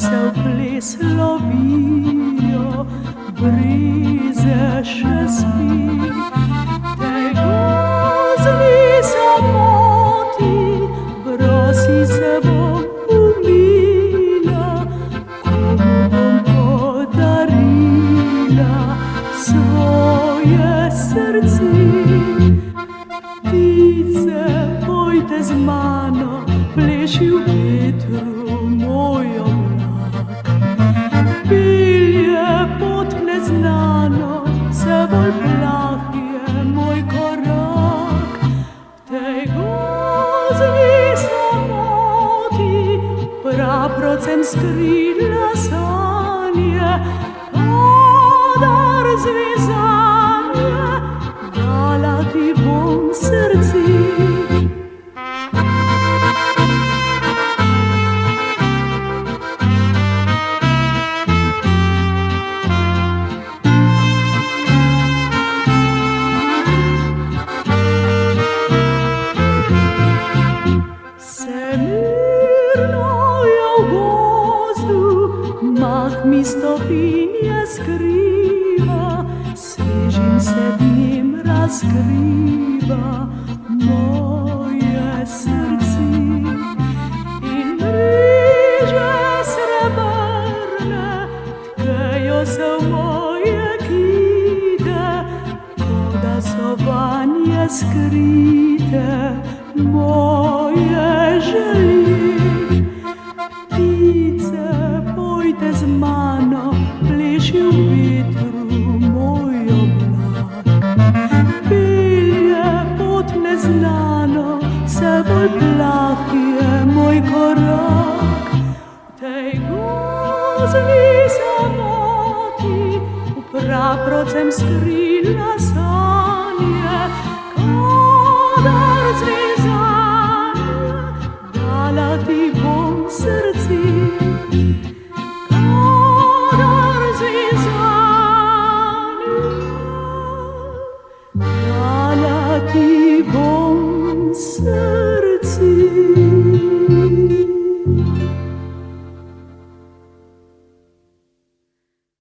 se v ples lovijo, brize še spi. Tej gozdni samoti prosi se bom umila, komu bom podarila svoje srce. Ptice, pojte z mano, pleši v vetru moj oblak. Pilje pot v neznano, vse bolj plah je moj korak. V tej gozdni samoti praprocem skrila sanje, kadar zvezanje dala ti bom srce. Mah mi stopinje skriva, svežim se dnem razkriva moje srce. In mreže srebrne tkejo se v moje kite, kot da so vanje skrite moje želje. Ptice, pojte z mano, pleši v vetru moj oblak. Pilje pot v neznano, vse bolj plah je moj korak. V tej gozdni samoti praprocem skrila sanje,